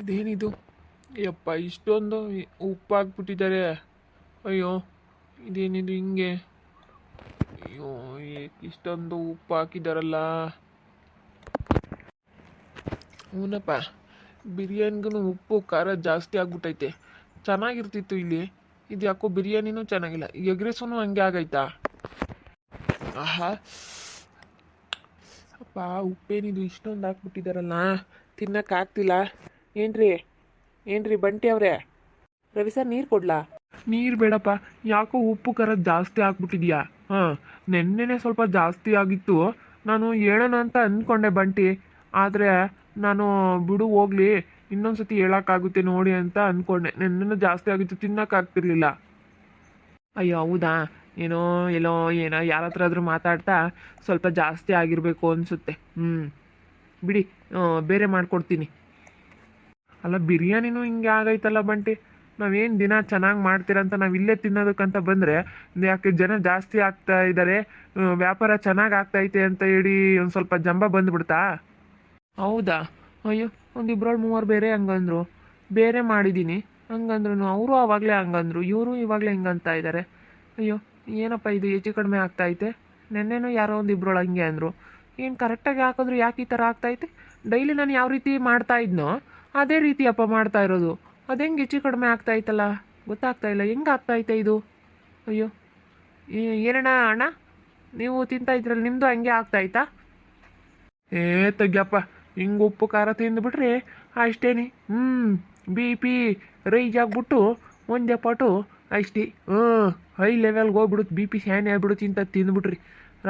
ಅದೇನಿದು ಯಪ್ಪ ಇಷ್ಟೊಂದು ಉಪ್ಪು ಹಾಕ್ಬಿಟ್ಟಿದ್ದಾರೆ. ಅಯ್ಯೋ ಇದೇನಿದು ಹಿಂಗೆ? ಅಯ್ಯೋ ಇಷ್ಟೊಂದು ಉಪ್ಪು ಹಾಕಿದಾರಲ್ಲ. ಹೂನಪ್ಪ, ಬಿರಿಯಾನಿಗೂ ಉಪ್ಪು ಖಾರ ಜಾಸ್ತಿ ಆಗ್ಬಿಟ್ಟೈತೆ. ಚೆನ್ನಾಗಿರ್ತಿತ್ತು ಇಲ್ಲಿ, ಇದು ಯಾಕೋ ಬಿರಿಯಾನಿನೂ ಚೆನ್ನಾಗಿಲ್ಲ. ಎಗ್ ರೈಸೂ ಹಂಗೆ ಆಗೈತಾ? ಆಹಾ ಅಪ್ಪ, ಉಪ್ಪೇನಿದು ಇಷ್ಟೊಂದು ಹಾಕ್ಬಿಟ್ಟಿದಾರಲ್ಲ, ತಿನ್ನಕ್ಕಾಗ್ತಿಲ್ಲ. ಏನ್ರಿ ಏನ್ರಿ ಬಂಟಿ ಅವರೇ, ರವಿ ಸರ್ ನೀರು ಕೊಡ್ಲಾ? ನೀರು ಬೇಡಪ್ಪ, ಯಾಕೋ ಉಪ್ಪು ಖಾರ ಜಾಸ್ತಿ ಆಗ್ಬಿಟ್ಟಿದ್ಯಾ. ಹಾಂ, ನೆನ್ನೆನೆ ಸ್ವಲ್ಪ ಜಾಸ್ತಿ ಆಗಿತ್ತು. ನಾನು ಹೇಳೋಣ ಅಂತ ಅಂದ್ಕೊಂಡೆ ಬಂಟಿ, ಆದರೆ ನಾನು ಬಿಡು ಹೋಗ್ಲಿ, ಇನ್ನೊಂದ್ಸತಿ ಹೇಳೋಕ್ಕಾಗುತ್ತೆ ನೋಡಿ ಅಂತ ಅಂದ್ಕೊಂಡೆ. ನೆನ್ನೆನೂ ಜಾಸ್ತಿ ಆಗಿತ್ತು, ತಿನ್ನೋಕ್ಕಾಗ್ತಿರ್ಲಿಲ್ಲ. ಅಯ್ಯೋ ಹೌದಾ? ಏನೋ ಎಲ್ಲೋ ಏನೋ ಯಾರ ಹತ್ರ ಆದರೂ ಮಾತಾಡ್ತಾ ಸ್ವಲ್ಪ ಜಾಸ್ತಿ ಆಗಿರಬೇಕು ಅನಿಸುತ್ತೆ. ಬಿಡಿ, ಬೇರೆ ಮಾಡಿಕೊಡ್ತೀನಿ. ಅಲ್ಲ, ಬಿರಿಯಾನಿನೂ ಹಿಂಗೆ ಆಗೈತಲ್ಲ ಬಂಟಿ. ನಾವೇನು ದಿನ ಚೆನ್ನಾಗಿ ಮಾಡ್ತೀರಂತ ನಾವು ಇಲ್ಲೇ ತಿನ್ನೋದಕ್ಕಂತ ಬಂದರೆ ಯಾಕೆ ಜನ ಜಾಸ್ತಿ ಆಗ್ತಾ ಇದ್ದಾರೆ, ವ್ಯಾಪಾರ ಚೆನ್ನಾಗಿ ಆಗ್ತೈತೆ ಅಂತ ಹೇಳಿ ಒಂದು ಸ್ವಲ್ಪ ಜಂಬ ಬಂದುಬಿಡ್ತಾ? ಹೌದಾ? ಅಯ್ಯೋ, ಒಂದಿಬ್ರು ಮೂವರು ಬೇರೆ ಹಂಗಂದ್ರು, ಬೇರೆ ಮಾಡಿದ್ದೀನಿ ಹಂಗಂದ್ರು. ಅವರು ಆವಾಗಲೇ ಹಂಗಂದ್ರು, ಇವರು ಇವಾಗಲೇ ಹಿಂಗಂತ ಇದ್ದಾರೆ. ಅಯ್ಯೋ ಏನಪ್ಪ ಇದು ಹೆಚ್ಚು ಕಡಿಮೆ ಆಗ್ತಾಯಿದೆ. ನೆನ್ನೆನೂ ಯಾರೋ ಒಂದಿಬ್ರೊಳು ಹಂಗೆ ಅಂದರು. ಏನು ಕರೆಕ್ಟಾಗಿ ಹಾಕಿದ್ರು ಯಾಕೆ ಈ ಥರ ಆಗ್ತಾಯಿದೆ? ಡೈಲಿ ನಾನು ಯಾವ ರೀತಿ ಮಾಡ್ತಾ ಇದ್ನೋ ಅದೇ ರೀತಿ ಅಪ್ಪ ಮಾಡ್ತಾ ಇರೋದು. ಅದು ಹೆಂಗೆ ಹೆಚ್ಚು ಕಡಿಮೆ ಆಗ್ತಾಯಿತ್ತಲ್ಲ, ಗೊತ್ತಾಗ್ತಾ ಇಲ್ಲ. ಹೆಂಗೆ ಆಗ್ತಾಯಿತ್ತೆ ಇದು? ಅಯ್ಯೋ ಏನಣ್ಣ ಅಣ್ಣ, ನೀವು ತಿಂತಾ ಇದ್ರಲ್ಲಿ ನಿಮ್ಮದು ಹಂಗೆ ಆಗ್ತಾಯಿತ್ತಾ? ತೆಗ್ಯಪ್ಪ, ಹಿಂಗೆ ಉಪ್ಪು ಖಾರ ತಿಂದುಬಿಟ್ರೆ ಅಷ್ಟೇನೆ. ಬಿ ಪಿ ರೈಜ್ ಆಗ್ಬಿಟ್ಟು ಒಂದೇ ಪಾಟು ಅಷ್ಟೇ. ಹೈ ಲೆವೆಲ್ಗೆ ಹೋಗ್ಬಿಡುತ್ತೆ, ಬಿ ಪಿ ಸ್ಯಾನೆ ಆಗ್ಬಿಡುತ್ತೆ ಇಂಥ ತಿಂದುಬಿಟ್ರಿ.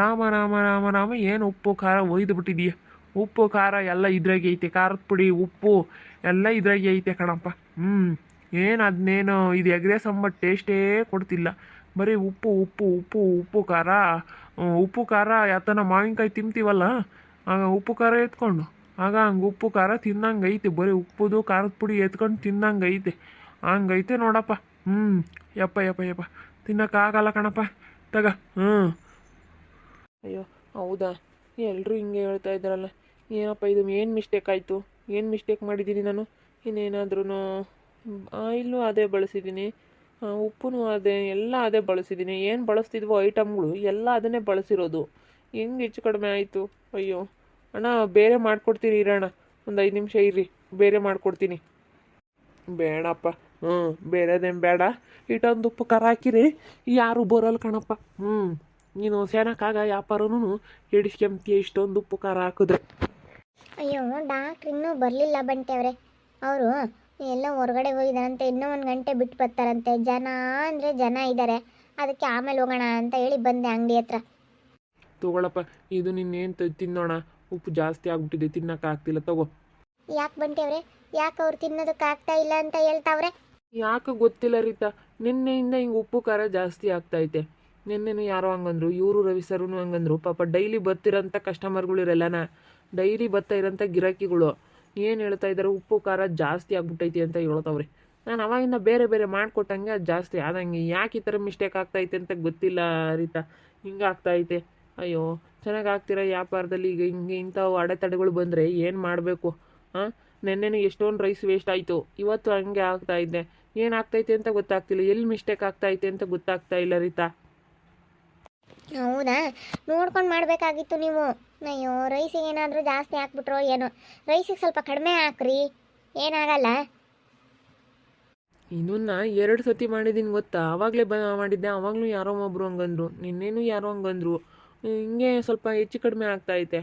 ರಾಮ ರಾಮ ರಾಮ ರಾಮ, ಏನು ಉಪ್ಪು ಖಾರ ಒಯ್ದು ಬಿಟ್ಟಿದೀಯ. ಉಪ್ಪು ಖಾರ ಎಲ್ಲ ಇದ್ರಾಗೆ ಐತೆ, ಖಾರದ ಪುಡಿ ಉಪ್ಪು ಎಲ್ಲ ಇದ್ರಾಗೆ ಐತೆ ಕಣಪ್ಪ. ಏನು ಅದನ್ನೇನು ಇದು ಎಗ್ರೆ ಸಂಬ ಟೇಸ್ಟೇ ಕೊಡ್ತಿಲ್ಲ. ಬರೀ ಉಪ್ಪು ಉಪ್ಪು ಉಪ್ಪು ಉಪ್ಪು ಖಾರ. ಉಪ್ಪು ಖಾರ ಯಾತನ ಮಾವಿನಕಾಯಿ ತಿಂತೀವಲ್ಲ, ಆಗ ಉಪ್ಪು ಖಾರ ಎತ್ಕೊಂಡು ಆಗ ಹಂಗೆ ಉಪ್ಪು ಖಾರ ತಿನ್ನಂಗೆ ಐತೆ. ಬರೀ ಉಪ್ಪುದು ಖಾರದ ಪುಡಿ ಎತ್ಕೊಂಡು ತಿನ್ನಂಗೆ ಐತೆ. ಹಂಗೈತೆ ನೋಡಪ್ಪ. ಯಪ್ಪ ಯಪ್ಪ ಯಪ್ಪ, ತಿನ್ನೋಕ್ಕಾಗಲ್ಲ ಕಣಪ್ಪ. ತಗ. ಅಯ್ಯೋ ಹೌದಾ? ಎಲ್ಲರೂ ಹಿಂಗೆ ಹೇಳ್ತಾ ಇದ್ದಾರಲ್ಲ, ಏನಪ್ಪ ಇದು? ಏನು ಮಿಸ್ಟೇಕ್ ಆಯಿತು? ಏನು ಮಿಸ್ಟೇಕ್ ಮಾಡಿದ್ದೀನಿ ನಾನು? ಇನ್ನೇನಾದ್ರೂ ಆಯಿಲು ಅದೇ ಬಳಸಿದ್ದೀನಿ, ಉಪ್ಪು ಅದೇ, ಎಲ್ಲ ಅದೇ ಬಳಸಿದ್ದೀನಿ. ಏನು ಬಳಸ್ತಿದ್ವೋ ಐಟಮ್ಗಳು ಎಲ್ಲ ಅದನ್ನೇ ಬಳಸಿರೋದು. ಹೆಂಗೆ ಹೆಚ್ಚು ಕಡಿಮೆ ಆಯಿತು? ಅಯ್ಯೋ ಅಣ್ಣ, ಬೇರೆ ಮಾಡಿಕೊಡ್ತೀನಿ ಇರೋಣ, ಒಂದು 5 ನಿಮಿಷ ಇರ್ರಿ, ಬೇರೆ ಮಾಡಿಕೊಡ್ತೀನಿ. ಬೇಡಪ್ಪ, ಬೇರೆದೇನು ಬೇಡ. ಇಟ್ಟೊಂದು ಉಪ್ಪು ಖಾರ ಹಾಕಿರಿ ಯಾರು ಬರೋಲ್ಲ ಕಣಪ್ಪ. ನೀನು ಸೇನಕ್ಕಾಗ ವ್ಯಾಪಾರನೂ ಹಿಡಿಸ್ಕೊಂತೀಯ ಇಷ್ಟೊಂದು ಉಪ್ಪು ಖಾರ ಹಾಕಿದ್ರೆ. ಅಯ್ಯೋ, ಡಾಕ್ಟ್ರ್ ಇನ್ನೂ ಬರಲಿಲ್ಲ ಬಂಟೆ ಅವರೇ. ಅವರು ಎಲ್ಲ ಹೊರಗಡೆ ಹೋಗಿದ್ದಾರಂತೆ, ಇನ್ನೂ 1 ಗಂಟೆ ಬಿಟ್ಟು ಬರ್ತಾರಂತೆ. ಜನ ಅಂದರೆ ಜನ ಇದ್ದಾರೆ, ಅದಕ್ಕೆ ಆಮೇಲೆ ಹೋಗೋಣ ಅಂತ ಹೇಳಿ ಬಂದೆ ಅಂಗಡಿ ಹತ್ರ. ತಗೊಳಪ್ಪ, ಇದು ನಿನ್ನೇನು ತಿನ್ನೋಣ. ಉಪ್ಪು ಜಾಸ್ತಿ ಆಗ್ಬಿಟ್ಟಿದೆ, ತಿನ್ನೋಕ್ಕಾಗ್ತಿಲ್ಲ, ತಗೋ. ಯಾಕೆ ಬಂಟೆ ಅವರೇ, ಯಾಕೆ ಅವ್ರು ತಿನ್ನೋದಕ್ಕಾಗ್ತಾ ಇಲ್ಲ ಅಂತ ಹೇಳ್ತಾವ್ರೆ? ಯಾಕೆ ಗೊತ್ತಿಲ್ಲ ರೀತಾ, ನಿನ್ನೆಯಿಂದ ಹಿಂಗೆ ಉಪ್ಪು ಖಾರ ಜಾಸ್ತಿ ಆಗ್ತೈತೆ. ನಿನ್ನೆನೂ ಯಾರೋ ಹಂಗಂದ್ರು, ಇವರು ರವಿ ಸರೂ ಹಂಗಂದ್ರು. ಪಾಪ ಡೈಲಿ ಬರ್ತಿರೋಂಥ ಕಸ್ಟಮರ್ಗಳಿರಲ್ಲನ, ಡೈಲಿ ಬರ್ತಾ ಇರೋಂಥ ಗಿರಾಕಿಗಳು ಏನು ಹೇಳ್ತಾ ಇದ್ದಾರೆ, ಉಪ್ಪು ಖಾರ ಜಾಸ್ತಿ ಆಗ್ಬಿಟ್ಟೈತಿ ಅಂತ ಹೇಳ್ತಾವ್ರಿ. ನಾನು ಅವಾಗಿಂದ ಬೇರೆ ಬೇರೆ ಮಾಡಿಕೊಟ್ಟಂಗೆ ಅದು ಜಾಸ್ತಿ ಆದಂಗೆ. ಯಾಕೆ ಈ ಥರ ಮಿಸ್ಟೇಕ್ ಆಗ್ತೈತೆ ಅಂತ ಗೊತ್ತಿಲ್ಲ ರೀತಾ, ಹಿಂಗೆ ಆಗ್ತಾಯಿದೆ. ಅಯ್ಯೋ, ಚೆನ್ನಾಗಿ ಆಗ್ತಿರೋ ವ್ಯಾಪಾರದಲ್ಲಿ ಈಗ ಹಿಂಗೆ ಇಂಥವು ಅಡೆತಡೆಗಳು ಬಂದರೆ ಏನು ಮಾಡಬೇಕು? ನೆನ್ನೆನೂ ಎಷ್ಟೊಂದು ರೈಸ್ ವೇಸ್ಟ್ ಆಯಿತು, ಇವತ್ತು ಹಂಗೆ ಆಗ್ತಾಯಿದ್ದೆ. ಏನಾಗ್ತೈತೆ ಅಂತ ಗೊತ್ತಾಗ್ತಿಲ್ಲ, ಎಲ್ಲಿ ಮಿಸ್ಟೇಕ್ ಆಗ್ತೈತೆ ಅಂತ ಗೊತ್ತಾಗ್ತಾ ಇಲ್ಲ ರೀತಾ. ಹೌದಾ? ನೋಡ್ಕೊಂಡು ಮಾಡಬೇಕಾಗಿತ್ತು ನೀವು. ಅಯ್ಯೋ, ರೈಸಿಗೆ ಏನಾದರೂ ಜಾಸ್ತಿ ಹಾಕ್ಬಿಟ್ರೋ ಏನೋ. ರೈಸಿಗೆ ಸ್ವಲ್ಪ ಕಡಿಮೆ ಹಾಕ್ರಿ, ಏನಾಗಲ್ಲ. ಇನ್ನೊಂದು 2 ಸತಿ ಮಾಡಿದ್ದೀನಿ ಗೊತ್ತಾ? ಆವಾಗಲೇ ಮಾಡಿದ್ದೆ, ಆವಾಗಲೂ ಯಾರೋ ಒಬ್ಬರು ಹಂಗಂದ್ರು, ನಿನ್ನೇನು ಯಾರೋ ಹಂಗಂದ್ರು. ಹಿಂಗೆ ಸ್ವಲ್ಪ ಹೆಚ್ಚು ಕಡಿಮೆ ಆಗ್ತಾಯಿದೆ.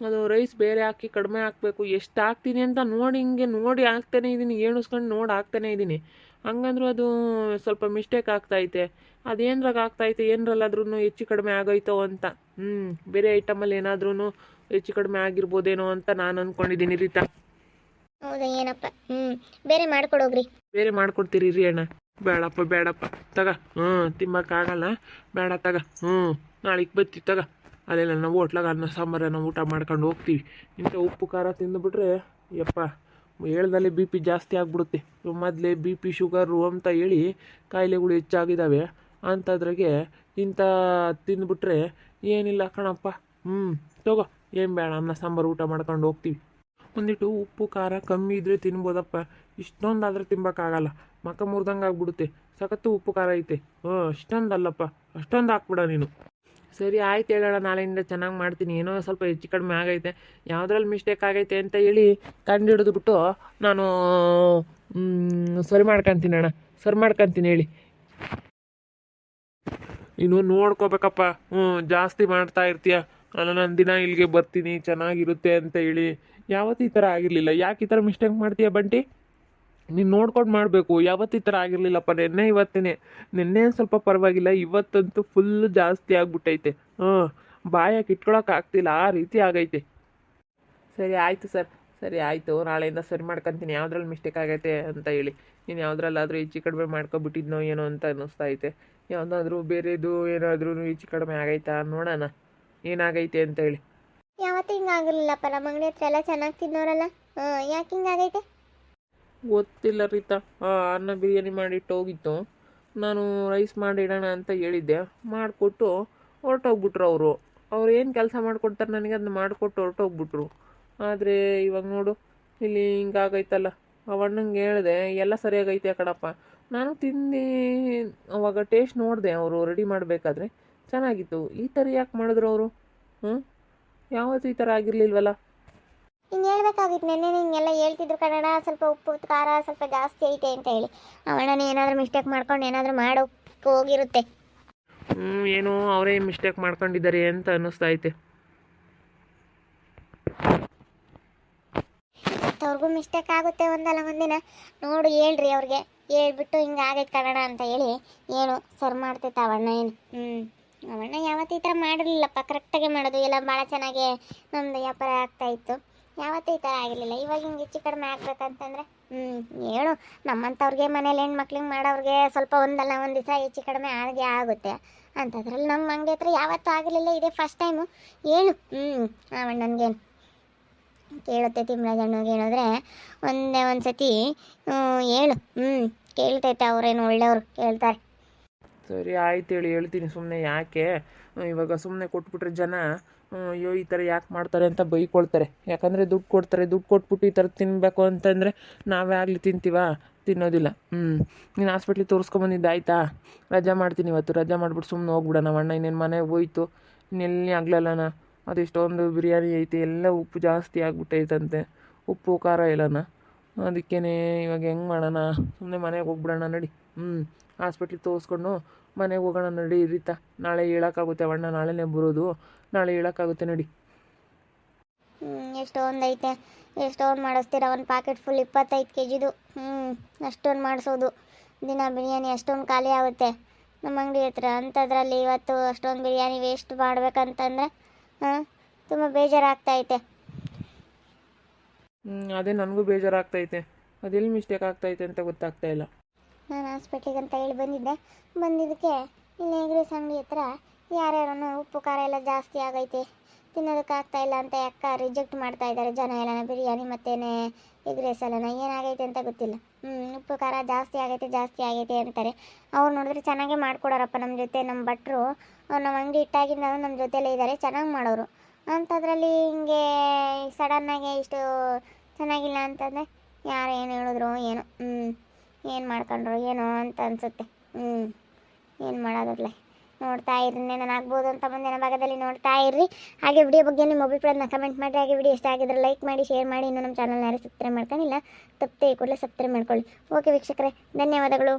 ಅದು ರೈಸ್ ಬೇರೆ ಹಾಕಿ ಕಡಿಮೆ ಹಾಕಬೇಕು. ಎಷ್ಟು ಹಾಕ್ತೀನಿ ಅಂತ ನೋಡಿ ಹಿಂಗೆ ನೋಡಿ ಹಾಕ್ತಾನೆ ಇದ್ದೀನಿ, ಎಣಿಸ್ಕೊಂಡು ನೋಡಿ ಹಾಕ್ತಾನೆ ಇದ್ದೀನಿ. ಹಂಗಂದ್ರೂ ಅದು ಸ್ವಲ್ಪ ಮಿಸ್ಟೇಕ್ ಆಗ್ತೈತೆ. ಅದೇನ್ರಾಗ ಆಗ್ತೈತೆ, ಏನರಲ್ಲಾದ್ರೂ ಹೆಚ್ಚು ಕಡಿಮೆ ಆಗೋಯ್ತೋ ಅಂತ. ಬೇರೆ ಐಟಮಲ್ಲಿ ಏನಾದ್ರೂ ಹೆಚ್ಚು ಕಡಿಮೆ ಆಗಿರ್ಬೋದೇನೋ ಅಂತ ನಾನು ಅಂದ್ಕೊಂಡಿದ್ದೀನಿ ರೀತಾ. ಹೌದಾ? ಏನಪ್ಪ, ಬೇರೆ ಮಾಡ್ಕೊಡೋಗ್ರಿ. ಬೇರೆ ಮಾಡ್ಕೊಡ್ತೀರಿ ರೀ ಅಣ್ಣ. ಬೇಡಪ್ಪ ಬೇಡಪ್ಪ, ತಗ. ತಿಮ್ಮಕ್ಕಾಗಲ್ಲ, ಬೇಡ ತಗ. ನಾಳೆಗೆ ಬತ್ತಿ ತಗ. ಅಲ್ಲೇ ನನ್ನ ಹೋಟ್ಲಾಗ ಅನ್ನ ಸಾಂಬಾರನ್ನ ಊಟ ಮಾಡ್ಕೊಂಡು ಹೋಗ್ತೀವಿ. ಇಂಥ ಉಪ್ಪು ಖಾರ ತಿಂದುಬಿಟ್ರೆ ಯಪ್ಪ ಹೇಳ್ದಲ್ಲೇ ಬಿ ಪಿ ಜಾಸ್ತಿ ಆಗಿಬಿಡುತ್ತೆ. ಮೊದಲೇ ಬಿ ಪಿ ಶುಗರು ಅಂತ ಹೇಳಿ ಕಾಯಿಲೆಗಳು ಹೆಚ್ಚಾಗಿದ್ದಾವೆ. ಅಂಥದ್ರಾಗೆ ಇಂಥ ತಿಂದುಬಿಟ್ರೆ ಏನಿಲ್ಲ ಕಣಪ್ಪ. ತಗೋ, ಏನು ಬೇಡ, ಅನ್ನ ಸಾಂಬಾರು ಊಟ ಮಾಡ್ಕೊಂಡು ಹೋಗ್ತೀವಿ. ಒಂದಿಟ್ಟು ಉಪ್ಪು ಖಾರ ಕಮ್ಮಿ ಇದ್ರೆ ತಿನ್ಬೋದಪ್ಪ. ಇಷ್ಟೊಂದಾದ್ರೆ ತಿನ್ಬೋಕ್ಕಾಗಲ್ಲ, ಮಕ ಮುರಿದಂಗೆ ಆಗ್ಬಿಡುತ್ತೆ. ಸಖತ್ತು ಉಪ್ಪು ಖಾರ ಐತೆ. ಇಷ್ಟೊಂದಲ್ಲಪ್ಪ, ಅಷ್ಟೊಂದು ಹಾಕ್ಬಿಡ ನೀನು. ಸರಿ ಆಯ್ತು ಹೇಳೋಣ, ನಾಳೆಯಿಂದ ಚೆನ್ನಾಗಿ ಮಾಡ್ತೀನಿ. ಏನೋ ಸ್ವಲ್ಪ ಹೆಚ್ಚು ಕಡಿಮೆ ಆಗೈತೆ, ಯಾವುದ್ರಲ್ಲಿ ಮಿಸ್ಟೇಕ್ ಆಗೈತೆ ಅಂತ ಹೇಳಿ ಕಂಡು ಹಿಡಿದ್ಬಿಟ್ಟು ನಾನು ಸರಿ ಮಾಡ್ಕೊತೀನಿ ಅಣ್ಣ, ಸರಿ ಮಾಡ್ಕೊತೀನಿ ಹೇಳಿ. ನೀನು ನೋಡ್ಕೋಬೇಕಪ್ಪ. ಜಾಸ್ತಿ ಮಾಡ್ತಾ ಇರ್ತೀಯ, ನಾನು ದಿನ ಇಲ್ಲಿಗೆ ಬರ್ತೀನಿ ಚೆನ್ನಾಗಿರುತ್ತೆ ಅಂತ ಹೇಳಿ ಯಾವತ್ತೂ ಈ ಥರ ಆಗಿರಲಿಲ್ಲ. ಯಾಕೆ ಈ ಥರ ಮಿಸ್ಟೇಕ್ ಮಾಡ್ತೀಯ ಬಂಟಿ? ನೀನು ನೋಡ್ಕೊಂಡು ಮಾಡಬೇಕು. ಯಾವತ್ತೂ ಈ ಥರ ಆಗಿರಲಿಲ್ಲಪ್ಪ. ನಿನ್ನೆ ಸ್ವಲ್ಪ ಪರವಾಗಿಲ್ಲ, ಇವತ್ತಂತೂ ಫುಲ್ ಜಾಸ್ತಿ ಆಗ್ಬಿಟ್ಟೈತೆ. ಬಾಯಾಗಿ ಇಟ್ಕೊಳಕ್ಕೆ ಆಗ್ತಿಲ್ಲ, ಆ ರೀತಿ ಆಗೈತೆ. ಸರಿ ಆಯಿತು ಸರ್, ಸರಿ ಆಯಿತು, ನಾಳೆಯಿಂದ ಸರಿ ಮಾಡ್ಕೊತೀನಿ ಯಾವುದ್ರಲ್ಲಿ ಮಿಸ್ಟೇಕ್ ಆಗೈತೆ ಅಂತ ಹೇಳಿ. ನೀನು ಯಾವುದ್ರಲ್ಲಾದರೂ ಹೆಚ್ಚು ಕಡಿಮೆ ಮಾಡ್ಕೊಬಿಟ್ಟಿದ್ನೋ ಏನೋ ಅಂತ ಅನ್ನಿಸ್ತಾ ಐತೆ. ಯಾವುದಾದ್ರೂ ಬೇರೆದು ಏನಾದ್ರೂ ಹೆಚ್ಚು ಕಡಿಮೆ ಆಗೈತಾ ನೋಡೋಣ ಏನಾಗೈತೆ ಅಂತ ಹೇಳಿ. ಯಾವತ್ತೂ ಹಿಂಗಾಗಿರ್ಲಿಲ್ಲಪ್ಪ, ನಮ್ಮ ಅಂಗಡಿ ಹತ್ರ ಎಲ್ಲ ಚೆನ್ನಾಗಿ ತಿನ್ನೋರಲ್ಲ. ಯಾಕೆ ಹಿಂಗಾಗೈತೆ? ಗೊತ್ತಿಲ್ಲ ರೀತಾ. ಅನ್ನ ಬಿರಿಯಾನಿ ಮಾಡಿಟ್ಟು ಹೋಗಿತ್ತು, ನಾನು ರೈಸ್ ಮಾಡಿ ಇಡೋಣ ಅಂತ ಹೇಳಿದ್ದೆ, ಮಾಡಿಕೊಟ್ಟು ಹೊರಟೋಗ್ಬಿಟ್ರು ಅವರು. ಅವ್ರು ಏನು ಕೆಲಸ ಮಾಡಿಕೊಡ್ತಾರೆ ನನಗೆ ಅದನ್ನ ಮಾಡಿಕೊಟ್ಟು ಹೊರಟೋಗ್ಬಿಟ್ರು. ಆದರೆ ಇವಾಗ ನೋಡು ಇಲ್ಲಿ ಹಿಂಗಾಗೈತಲ್ಲ. ಅವಣ್ಣಂಗೆ ಹೇಳಿದೆ ಎಲ್ಲ ಸರಿಯಾಗೈತೆ ಕಣಪ್ಪ. ನಾನು ತಿಂದು ಅವಾಗ ಟೇಸ್ಟ್ ನೋಡಿದೆ, ಅವರು ರೆಡಿ ಮಾಡಬೇಕಾದ್ರೆ ಚೆನ್ನಾಗಿತ್ತು. ಈ ಥರ ಯಾಕೆ ಮಾಡಿದ್ರು ಅವರು? ಯಾವತ್ತೂ ಈ ಥರ ಆಗಿರಲಿಲ್ವಲ್ಲ. ಹಿಂಗೆ ಹೇಳ್ಬೇಕಾಗಿತ್ತು, ನೆನ್ನೆ ಹಿಂಗೆಲ್ಲ ಹೇಳ್ತಿದ್ರು ಕನ್ನಡ, ಸ್ವಲ್ಪ ಉಪ್ಪು ಖಾರ ಸ್ವಲ್ಪ ಜಾಸ್ತಿ ಐತೆ ಅಂತ ಹೇಳಿ. ಅವಣ್ಣನೇ ಏನಾದರೂ ಮಿಸ್ಟೇಕ್ ಮಾಡ್ಕೊಂಡು ಏನಾದರೂ ಮಾಡೋಕ್ಕೆ ಹೋಗಿರುತ್ತೆ. ಏನೋ ಅವರೇ ಮಿಸ್ಟೇಕ್ ಮಾಡ್ಕೊಂಡಿದ್ದಾರೆ ಅಂತ ಅನ್ನಿಸ್ತಾ ಐತೆ. ಅವ್ರಿಗೂ ಮಿಸ್ಟೇಕ್ ಆಗುತ್ತೆ ಒಂದಲ್ಲ ಒಂದಿನ. ನೋಡು ಹೇಳ್ರಿ ಅವ್ರಿಗೆ, ಹೇಳ್ಬಿಟ್ಟು ಹಿಂಗೆ ಆಗೈತೆ ಕನ್ನಡ ಅಂತ ಹೇಳಿ ಏನು ಸರ್ ಮಾಡ್ತೈತೆ ಅವಣ್ಣ. ಏನು ಅವಣ್ಣ ಯಾವತ್ತೂ ಈ ಥರ ಮಾಡಿರಲಿಲ್ಲಪ್ಪ, ಕರೆಕ್ಟಾಗೆ ಮಾಡೋದು ಎಲ್ಲ ಭಾಳ ಚೆನ್ನಾಗಿ ನಮ್ಮದು ವ್ಯಾಪಾರ ಆಗ್ತಾಯಿತ್ತು. ಯಾವತ್ತೂ ಈ ಥರ ಆಗಿರಲಿಲ್ಲ. ಇವಾಗ ಹಿಂಗೆ ಹೆಚ್ಚು ಕಡಿಮೆ ಆಗ್ಬೇಕಂತಂದರೆ ಹೇಳು, ನಮ್ಮಂಥವ್ರಿಗೆ ಮನೇಲಿ ಹೆಣ್ಮಕ್ಳಿಗೆ ಮಾಡೋರಿಗೆ ಸ್ವಲ್ಪ ಒಂದಲ್ಲ ಒಂದು ದಿವಸ ಹೆಚ್ಚು ಕಡಿಮೆ ಆಗೇ ಆಗುತ್ತೆ. ಅಂಥದ್ರಲ್ಲಿ ನಮ್ಮ ಅಂಗಡಿ ಹತ್ರ ಯಾವತ್ತೂ ಆಗಿರಲಿಲ್ಲ, ಇದೇ ಫಸ್ಟ್ ಟೈಮು. ಏನು ಅವಣ್ಣನಿಗೇನು ಕೇಳುತ್ತೆ, ತಿಮ್ಮರಾಜಣ್ಣಗೆ ಹೇಳಿದ್ರೆ ಒಂದೇ ಒಂದು ಸತಿ ಹೇಳು. ಕೇಳ್ತೈತೆ, ಅವ್ರೇನು ಒಳ್ಳೆಯವರು, ಕೇಳ್ತಾರೆ. ಸರಿ ಆಯ್ತು ಹೇಳಿ, ಹೇಳ್ತೀನಿ. ಸುಮ್ಮನೆ ಯಾಕೆ ಇವಾಗ ಸುಮ್ಮನೆ ಕೊಟ್ಬಿಟ್ರೆ ಜನ ಅಯ್ಯೋ ಈ ಥರ ಯಾಕೆ ಮಾಡ್ತಾರೆ ಅಂತ ಬೈಕೊಳ್ತಾರೆ. ಯಾಕಂದರೆ ದುಡ್ಡು ಕೊಡ್ತಾರೆ, ದುಡ್ಡು ಕೊಟ್ಬಿಟ್ಟು ಈ ಥರ ತಿನ್ನಬೇಕು ಅಂತಂದರೆ ನಾವೇ ಆಗಲಿ ತಿಂತೀವ? ತಿನ್ನೋದಿಲ್ಲ. ನೀನು ಹಾಸ್ಪಿಟ್ಲಿಗೆ ತೋರಿಸ್ಕೊಂಬಂದಿದ್ದು ಆಯಿತಾ? ರಜಾ ಮಾಡ್ತೀನಿ ಇವತ್ತು, ರಜಾ ಮಾಡಿಬಿಟ್ಟು ಸುಮ್ಮನೆ ಹೋಗ್ಬಿಡ. ನಮ್ಮ ಅಣ್ಣ ಇನ್ನೇನು ಮನೆಗೆ ಹೋಯ್ತು, ಇನ್ನೆಲ್ಲಿ ಆಗ್ಲಲ್ಲನ. ಅದೆಷ್ಟೊಂದು ಬಿರಿಯಾನಿ ಐತೆ, ಎಲ್ಲ ಉಪ್ಪು ಜಾಸ್ತಿ ಆಗ್ಬಿಟ್ಟೈತಂತೆ, ಉಪ್ಪು ಖಾರ ಎಲ್ಲನ. ಅದಕ್ಕೇ ಇವಾಗ ಹೆಂಗೆ ಮಾಡೋಣ? ಸುಮ್ಮನೆ ಮನೆಗೆ ಹೋಗ್ಬಿಡೋಣ ನಡಿ. ಹಾಸ್ಪಿಟ್ಲಿಗೆ ತೋರಿಸ್ಕೊಂಡು ಮನೆಗೆ ಹೋಗೋಣ ನಡಿ ರೀತಾ. ನಾಳೆ ಹೇಳೋಕ್ಕಾಗುತ್ತೆ, ಅಣ್ಣ ನಾಳೆನೇ ಬರೋದು, ನಾಳೆ ಹೇಳೋಕ್ಕಾಗುತ್ತೆ ನಡಿ. ಎಷ್ಟೊಂದು ಐತೆ, ಎಷ್ಟೊಂದು ಮಾಡಿಸ್ತೀರ? ಒಂದು ಪ್ಯಾಕೆಟ್ ಫುಲ್ 25 kgದು. ಅಷ್ಟೊಂದು ಮಾಡಿಸೋದು ದಿನ ಬಿರಿಯಾನಿ ಅಷ್ಟೊಂದು ಖಾಲಿ ಆಗುತ್ತೆ ನಮ್ಮ ಅಂಗಡಿ ಹತ್ರ. ಅಂಥದ್ರಲ್ಲಿ ಇವತ್ತು ಅಷ್ಟೊಂದು ಬಿರಿಯಾನಿ ವೇಸ್ಟ್ ಮಾಡ್ಬೇಕಂತಂದರೆ ತುಂಬ ಬೇಜಾರಾಗ್ತೈತೆ. ಅದೇ ನನಗೂ ಬೇಜಾರಾಗ್ತೈತೆ, ಅದೆಲ್ಲಿ ಮಿಸ್ಟೇಕ್ ಆಗ್ತೈತೆ ಅಂತ ಗೊತ್ತಾಗ್ತಾ ಇಲ್ಲ. ನಾನು ಹಾಸ್ಪಿಟ್ಲಿಗೆ ಅಂತ ಹೇಳಿ ಬಂದಿದ್ದಕ್ಕೆ ಇಲ್ಲಿ ಎಗ್ ರೈಸ್ ಅಂಗಡಿ ಹತ್ರ ಯಾರ್ಯಾರನ್ನು ಉಪ್ಪು ಖಾರ ಎಲ್ಲ ಜಾಸ್ತಿ ಆಗೈತೆ, ತಿನ್ನೋದಕ್ಕಾಗ್ತಾ ಇಲ್ಲ ಅಂತ ಯಾಕ ರಿಜೆಕ್ಟ್ ಮಾಡ್ತಾ ಇದ್ದಾರೆ ಜನ ಎಲ್ಲನ. ಬಿರಿಯಾನಿ ಮತ್ತೇನೆ ಎಗ್ ರೈಸ್ ಎಲ್ಲನ ಏನಾಗೈತೆ ಅಂತ ಗೊತ್ತಿಲ್ಲ. ಉಪ್ಪು ಖಾರ ಜಾಸ್ತಿ ಆಗೈತೆ ಅಂತಾರೆ. ಅವ್ರು ನೋಡಿದ್ರೆ ಚೆನ್ನಾಗೇ ಮಾಡಿಕೊಡೋರಪ್ಪ ನಮ್ಮ ಜೊತೆ. ನಮ್ಮ ಭಟ್ರು ನಮ್ಮ ಅಂಗಡಿ ಇಟ್ಟಾಗಿಂದ ನಮ್ಮ ಜೊತೆಲೇ ಇದ್ದಾರೆ, ಚೆನ್ನಾಗಿ ಮಾಡೋರು. ಅಂಥದ್ರಲ್ಲಿ ಹಿಂಗೆ ಸಡನ್ನಾಗಿ ಇಷ್ಟು ಚೆನ್ನಾಗಿಲ್ಲ ಅಂತಂದರೆ ಯಾರು ಏನು ಹೇಳಿದ್ರು ಏನೋ ಏನು ಮಾಡ್ಕೊಂಡ್ರು ಏನೋ ಅಂತ ಅನಿಸುತ್ತೆ. ಏನು ಮಾಡೋದಲ್ಲೇ ನೋಡ್ತಾ ಇರ್ರಿ, ನಾನು ಆಗ್ಬೋದು ಅಂತ ಮುಂದಿನ ಭಾಗದಲ್ಲಿ ನೋಡ್ತಾ ಇರ್ರಿ. ಹಾಗೆ ವಿಡಿಯೋ ಬಗ್ಗೆ ನಿಮ್ಮ ಅಭಿಪ್ರಾಯನ ಕಮೆಂಟ್ ಮಾಡಿ. ಹಾಗೆ ವಿಡಿಯೋ ಇಷ್ಟ ಆಗಿದ್ರೆ ಲೈಕ್ ಮಾಡಿ, ಶೇರ್ ಮಾಡಿ. ಇನ್ನೂ ನಮ್ಮ ಚಾನಲ್ನ ಯಾರು ಸಬ್ಸ್ಕ್ರೈಬ್ ಮಾಡ್ಕೊಂಡಿಲ್ಲ, ತಪ್ಪದೆ ಕೂಡಲೇ ಸಬ್ಸ್ಕ್ರೈಬ್ ಮಾಡ್ಕೊಳ್ಳಿ. ಓಕೆ ವೀಕ್ಷಕರೇ, ಧನ್ಯವಾದಗಳು.